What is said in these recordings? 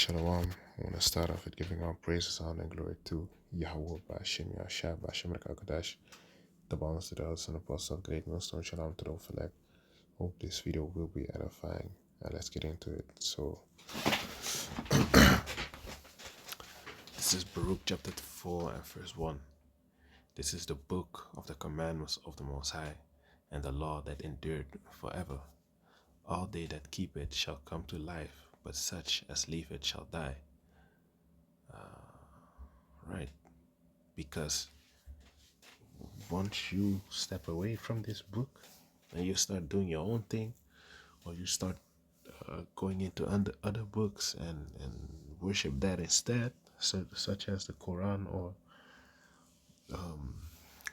Shalom. I want to start off with giving all praises, honor, and glory to Yahweh, Bashim, Yahshua, Bashim, Rakakadash, the balance to the elders and apostles of Great Millstone. Shalom to the elect. Hope this video will be edifying. Let's get into it. So, this is Baruch chapter 4 and verse 1. This is the book of the commandments of the Most High, and the law that endured forever. All they that keep it shall come to life, but such as leave it shall die. Right? Because once you step away from this book and you start doing your own thing, or you start going into other books and worship that instead, such as the Quran or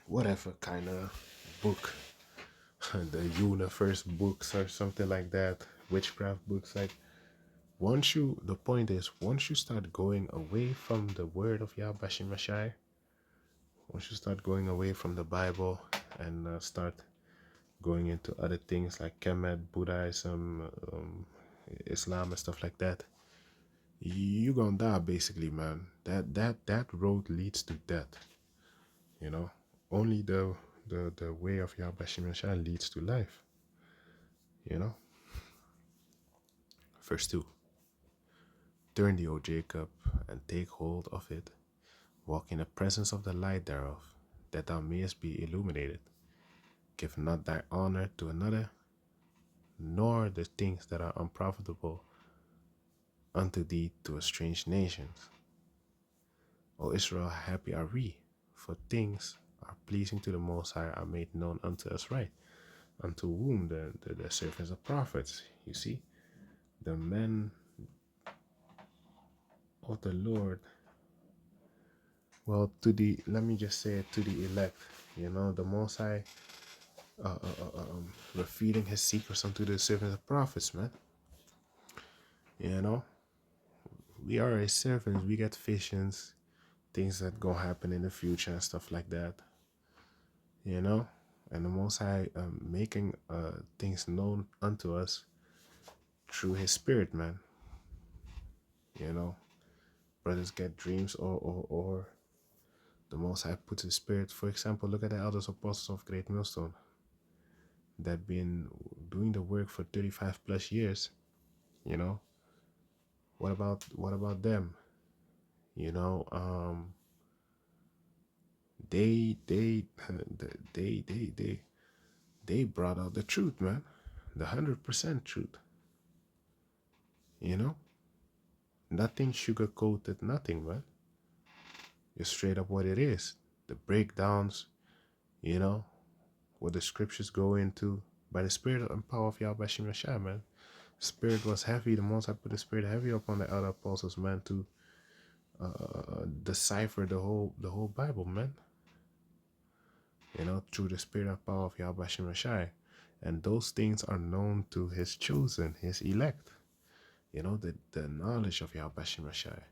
whatever kind of book, the universe books or something like that, witchcraft books, like the point is, once you start going away from the word of Yahweh Shai, once you start going away from the Bible and start going into other things like Kemet, Buddhism, Islam and stuff like that, you gonna die basically, man. That road leads to death. You know, only the way of Yahweh Shai leads to life. You know. Verse 2. Turn thee, O Jacob, and take hold of it. Walk in the presence of the light thereof, that thou mayest be illuminated. Give not thy honor to another, nor the things that are unprofitable unto thee to a strange nation. O Israel, happy are we, for things are pleasing to the Most High are made known unto us right, unto whom the servants of prophets. You see, the men of the Lord, well, let me just say it, to the elect, the Most High revealing his secrets unto the servants of prophets, man. We are his servants, we get visions, things that gonna happen in the future and stuff like that, and the Most High making things known unto us through his spirit, man. Brothers get dreams, or the Most High puts his spirit. For example, look at the elders apostles of Great Millstone that been doing the work for 35 plus years. What about them? They they brought out the truth, man, the 100% truth. Nothing sugar coated, nothing, man. It's straight up what it is. The breakdowns, what the scriptures go into by the spirit and power of Yahweh Shai, man. Spirit was heavy. The Most High put the spirit heavy upon the other apostles, man, to decipher the whole Bible, man. Through the spirit and power of Yahweh Shai. And those things are known to his chosen, his elect. The knowledge of Yahweh Shai.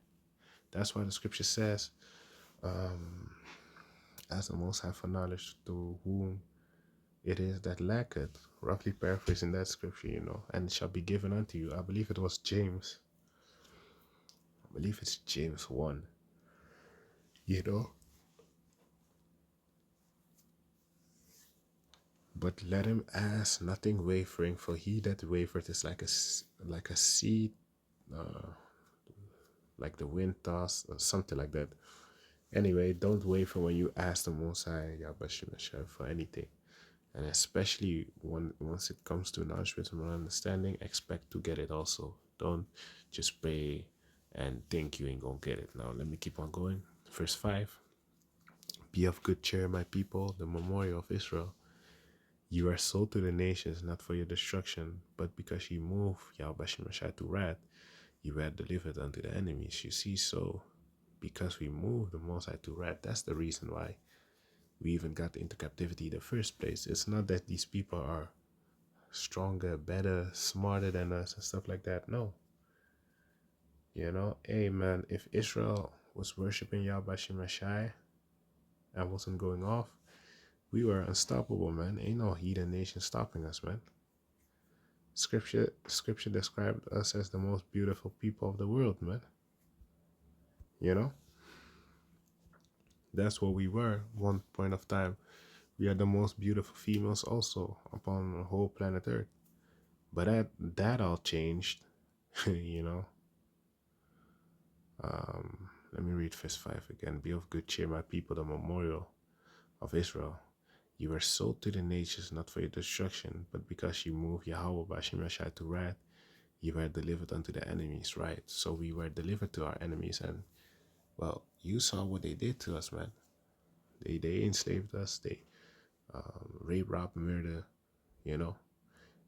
That's why the scripture says, as the Most High for knowledge to whom it is that lacketh, roughly paraphrasing that scripture, and it shall be given unto you. I believe it was James. I believe it's James 1. But let him ask nothing wavering, for he that wavereth is like a seed, like the wind toss, or something like that. Anyway, don't waver when you ask the Most High Yahweh Shai for anything. And especially once it comes to knowledge, wisdom, and understanding, expect to get it also. Don't just pray and think you ain't gonna get it. Now, let me keep on going. Verse 5. Be of good cheer, my people, the memorial of Israel. You are sold to the nations, not for your destruction, but because you move Yahweh Shai to wrath, you were delivered unto the enemies. You see, so because we move the Most High to wrath, that's the reason why we even got into captivity in the first place. It's not that these people are stronger, better, smarter than us and stuff like that. No. Hey man, if Israel was worshiping Yahweh Shai and wasn't going off, we were unstoppable, man. Ain't no heathen nation stopping us, man. Scripture described us as the most beautiful people of the world, man. You know, that's what we were one point of time. We are the most beautiful females also upon the whole planet Earth. But that all changed, you know. Let me read verse 5 again. Be of good cheer, my people, the memorial of Israel. You were sold to the nations not for your destruction, but because you moved Yahweh Bashim Yashai to wrath, you were delivered unto the enemies, right? So we were delivered to our enemies, and well, you saw what they did to us, man. They enslaved us, they rape, rob, murder, you know.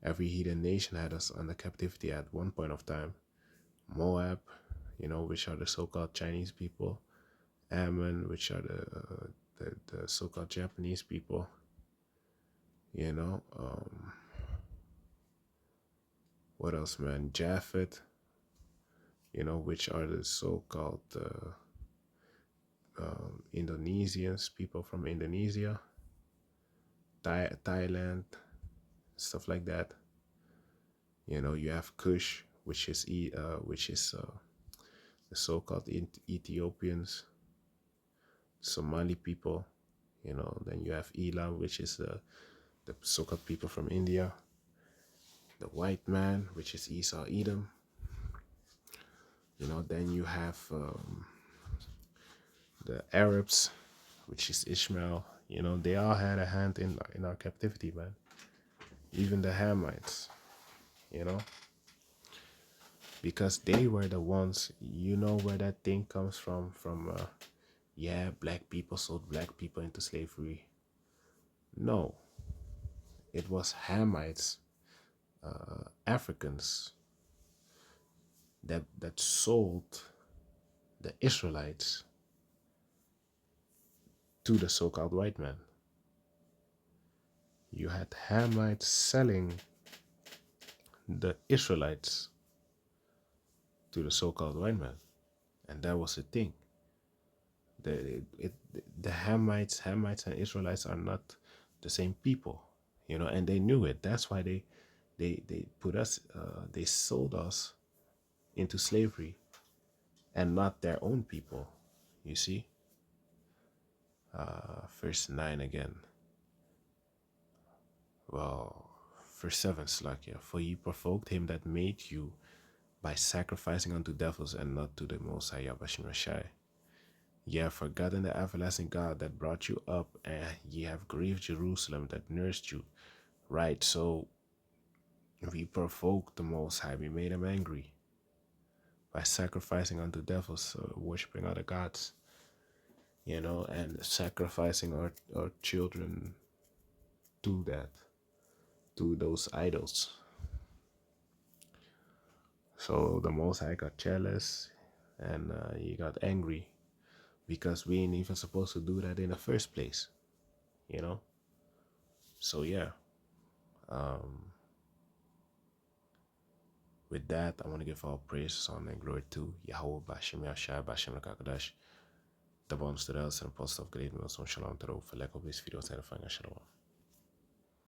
Every heathen nation had us under captivity at one point of time. Moab, you know, which are the so-called Chinese people. Ammon, which are the so-called Japanese people. You know, what else, man? Japhet, you know, which are the so-called Indonesians, people from Indonesia, Thailand, stuff like that. You know, you have Kush, which is the so-called Ethiopians, Somali people. You know, then you have Elam, which is the so-called people from India. The white man, which is Esau, Edom. You know, then you have the Arabs, which is Ishmael. You know, they all had a hand in our captivity, man. Even the Hamites, you know, because they were the ones. You know where that thing comes from? Yeah, black people sold black people into slavery. No, it was Hamites, Africans that sold the Israelites to the so-called white man. You had Hamites selling the Israelites to the so-called white man, and that was the thing. The Hamites and Israelites are not the same people, you know, and they knew it. That's why they put us, they sold us into slavery, and not their own people. You see, verse 9 again. Well, verse 7, Slakia, for ye provoked him that made you by sacrificing unto devils and not to the Most High Yahweh Shai. Ye have forgotten the everlasting God that brought you up, and ye have grieved Jerusalem that nursed you. Right, so we provoked the Most High, we made him angry by sacrificing unto devils, worshipping other gods, you know, and sacrificing our children to that, to those idols. So the Most High got jealous, and he got angry because we ain't even supposed to do that in the first place, you know. So yeah, with that, I want to give all praise, honor, and glory to Yahweh Bashem Yashai Bashem Lakakadash, the bonus to the else and apostle of great meals on Shalom Taro for lack of this video. Shalom.